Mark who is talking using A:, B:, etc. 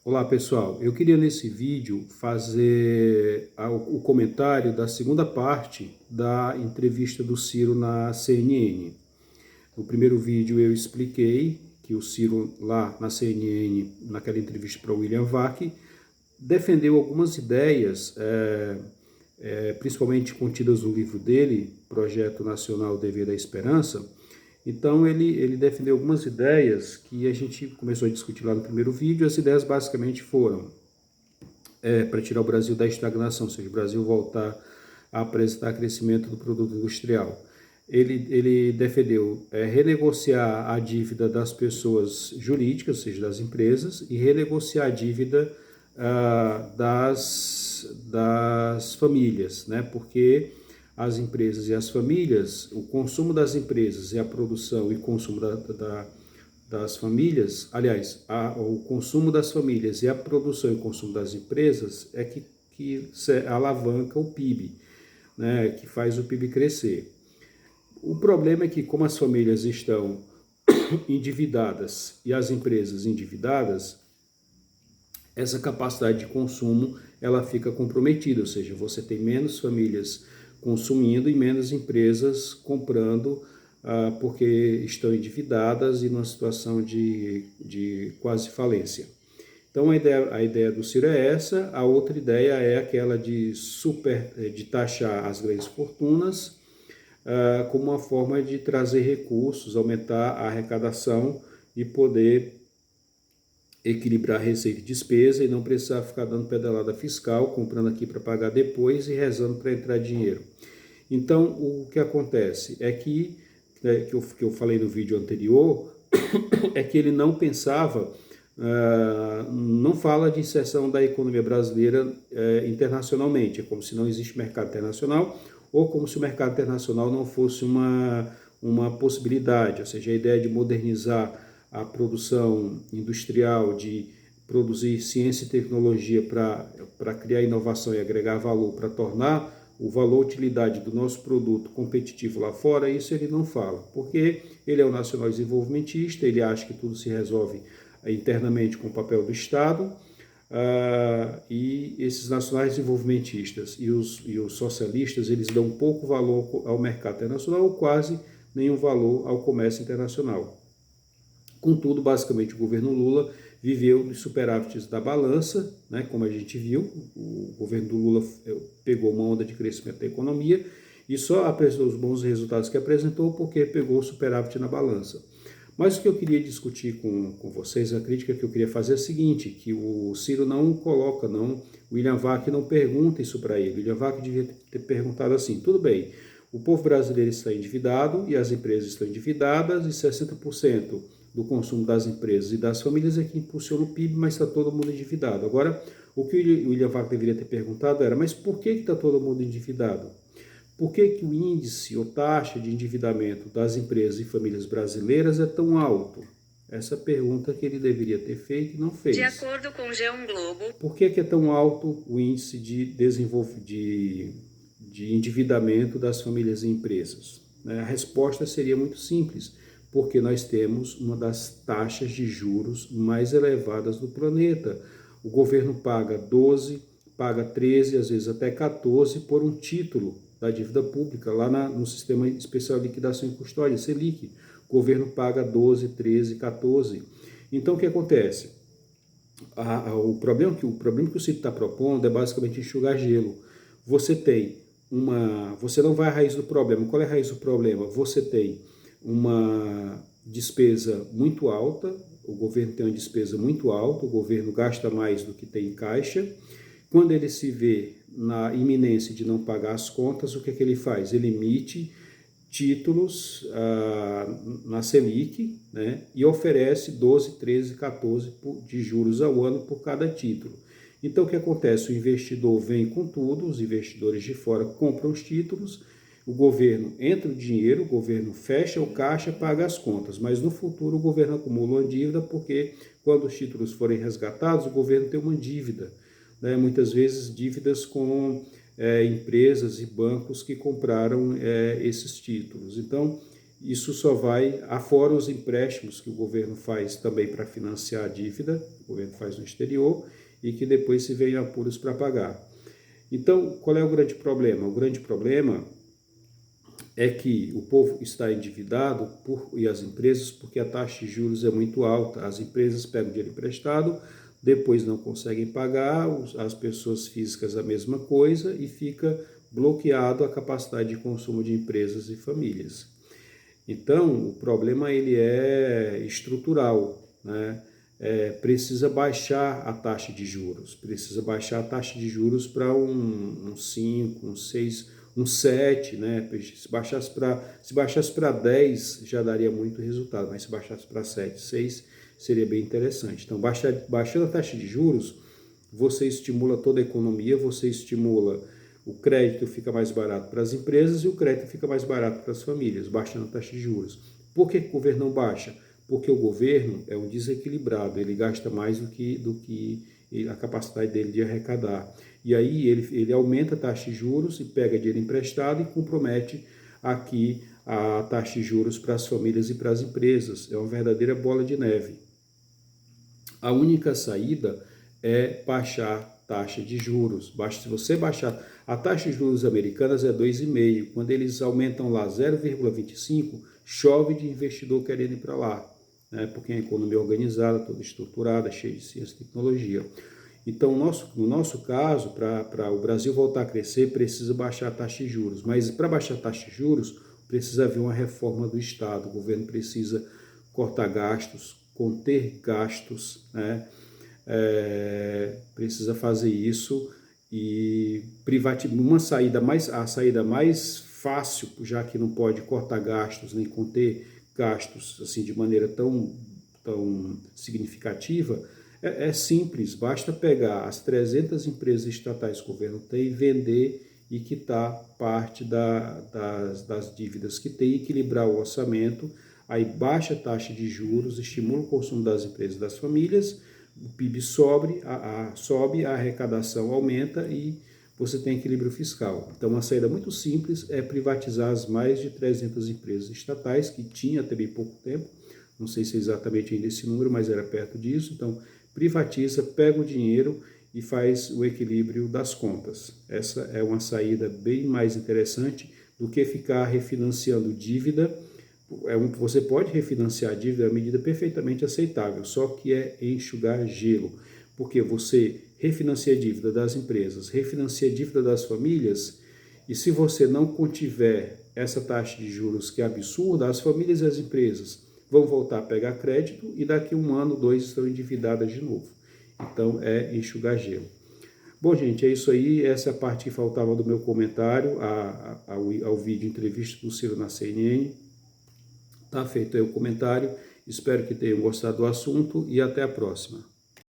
A: Olá pessoal, eu queria nesse vídeo fazer o comentário da segunda parte da entrevista do Ciro na CNN. No primeiro vídeo eu expliquei que o Ciro lá na CNN, naquela entrevista para o William Vac, defendeu algumas ideias, principalmente contidas no livro dele, Projeto Nacional Dever da Esperança. Então ele defendeu algumas ideias que a gente começou a discutir lá no primeiro vídeo. As ideias basicamente foram para tirar o Brasil da estagnação, ou seja, o Brasil voltar a apresentar crescimento do produto industrial. Ele defendeu renegociar a dívida das pessoas jurídicas, ou seja, das empresas, e renegociar a dívida das famílias, né? Porque as empresas e as famílias, o consumo das empresas e a produção e consumo das famílias, aliás, o consumo das famílias e a produção e consumo das empresas é que alavanca o PIB, né, que faz o PIB crescer. O problema é que, como as famílias estão endividadas e as empresas endividadas, essa capacidade de consumo ela fica comprometida, ou seja, você tem menos famílias consumindo e menos empresas comprando porque estão endividadas e numa situação de quase falência. Então a ideia do Ciro é essa, a outra ideia é aquela de taxar as grandes fortunas como uma forma de trazer recursos, aumentar a arrecadação e poder equilibrar receita e despesa e não precisar ficar dando pedalada fiscal, comprando aqui para pagar depois e rezando para entrar dinheiro. Então, o que acontece é que eu falei no vídeo anterior, é que ele não pensava, não fala de inserção da economia brasileira internacionalmente, é como se não existe mercado internacional, ou como se o mercado internacional não fosse uma possibilidade, ou seja, a ideia de modernizar a produção industrial, de produzir ciência e tecnologia para criar inovação e agregar valor, para tornar o valor utilidade do nosso produto competitivo lá fora, isso ele não fala, porque ele é um nacional desenvolvimentista, ele acha que tudo se resolve internamente com o papel do Estado, e esses nacionais desenvolvimentistas e os socialistas, eles dão pouco valor ao mercado internacional ou quase nenhum valor ao comércio internacional. Contudo, basicamente, o governo Lula viveu dos superávites da balança, né, como a gente viu, o governo do Lula pegou uma onda de crescimento da economia e só apresentou os bons resultados que apresentou porque pegou o superávit na balança. Mas o que eu queria discutir com vocês, a crítica que eu queria fazer é a seguinte, que o Ciro não coloca, o William Vac não pergunta isso para ele. O William Vac devia ter perguntado assim, tudo bem, o povo brasileiro está endividado e as empresas estão endividadas e 60% do consumo das empresas e das famílias é que impulsiona o PIB, mas está todo mundo endividado. Agora, o que o William Vac deveria ter perguntado era, mas por que está todo mundo endividado? Por que o índice ou taxa de endividamento das empresas e famílias brasileiras é tão alto? Essa pergunta que ele deveria ter feito e não fez.
B: De acordo com o G1 Globo.
A: Por que é tão alto o índice de endividamento das famílias e empresas? A resposta seria muito simples, porque nós temos uma das taxas de juros mais elevadas do planeta. O governo paga 12, paga 13, às vezes até 14 por um título da dívida pública, lá no Sistema Especial de Liquidação e Custódia, Selic. O governo paga 12, 13, 14. Então, o que acontece? O problema que o Ciro está propondo é basicamente enxugar gelo. Você não vai à raiz do problema. Qual é a raiz do problema? Você tem uma despesa muito alta, o governo tem uma despesa muito alta, o governo gasta mais do que tem em caixa. Quando ele se vê na iminência de não pagar as contas, o que ele faz? Ele emite títulos na Selic, né, e oferece 12, 13, 14 de juros ao ano por cada título. Então o que acontece? O investidor vem com tudo, os investidores de fora compram os títulos, o governo entra o dinheiro, o governo fecha o caixa, paga as contas, mas no futuro o governo acumula uma dívida porque quando os títulos forem resgatados, o governo tem uma dívida, né, muitas vezes dívidas com empresas e bancos que compraram esses títulos. Então, isso só vai, afora os empréstimos que o governo faz também para financiar a dívida, o governo faz no exterior, e que depois se vê em apuros para pagar. Então, qual é o grande problema? O grande problema é que o povo está endividado e as empresas porque a taxa de juros é muito alta. As empresas pegam dinheiro emprestado, depois não conseguem pagar, as pessoas físicas a mesma coisa e fica bloqueado a capacidade de consumo de empresas e famílias. Então, o problema ele é estrutural, né? Precisa baixar a taxa de juros, precisa baixar a taxa de juros para um 5, um 6, um 7, né? Se baixasse para 10 já daria muito resultado, mas se baixasse para 7, 6 seria bem interessante. Então, baixando a taxa de juros, você estimula toda a economia, você estimula o crédito fica mais barato para as empresas e o crédito fica mais barato para as famílias, baixando a taxa de juros. Por que o governo não baixa? Porque o governo é um desequilibrado, ele gasta mais do que a capacidade dele de arrecadar. E aí ele aumenta a taxa de juros e pega dinheiro emprestado e compromete aqui a taxa de juros para as famílias e para as empresas. É uma verdadeira bola de neve. A única saída é baixar taxa de juros. Se você baixar a taxa de juros americanas é 2,5. Quando eles aumentam lá 0,25, chove de investidor querendo ir para lá, né? Porque a economia é organizada, toda estruturada, cheia de ciência e tecnologia. Então, no nosso caso, para o Brasil voltar a crescer, precisa baixar a taxa de juros. Mas para baixar a taxa de juros, precisa haver uma reforma do Estado. O governo precisa cortar gastos, conter gastos, né? Precisa fazer isso e privatizar a saída mais fácil, já que não pode cortar gastos nem conter gastos assim de maneira tão significativa, é simples, basta pegar as 300 empresas estatais que o governo tem, vender e quitar parte das dívidas que tem, equilibrar o orçamento, aí baixa a taxa de juros, estimula o consumo das empresas e das famílias, o PIB sobe, a arrecadação aumenta e você tem equilíbrio fiscal. Então, uma saída muito simples é privatizar as mais de 300 empresas estatais, que tinha até bem pouco tempo, não sei se é exatamente ainda esse número, mas era perto disso. Então, privatiza, pega o dinheiro e faz o equilíbrio das contas. Essa é uma saída bem mais interessante do que ficar refinanciando dívida. Você pode refinanciar a dívida, é uma medida perfeitamente aceitável, só que é enxugar gelo, porque você refinancia a dívida das empresas, refinancia a dívida das famílias, e se você não contiver essa taxa de juros que é absurda, as famílias e as empresas vão voltar a pegar crédito e daqui 1 ano, 2 estão endividadas de novo. Então é enxugar gelo. Bom, gente, é isso aí. Essa é a parte que faltava do meu comentário ao vídeo entrevista do Ciro na CNN. Tá feito aí o comentário. Espero que tenham gostado do assunto e até a próxima.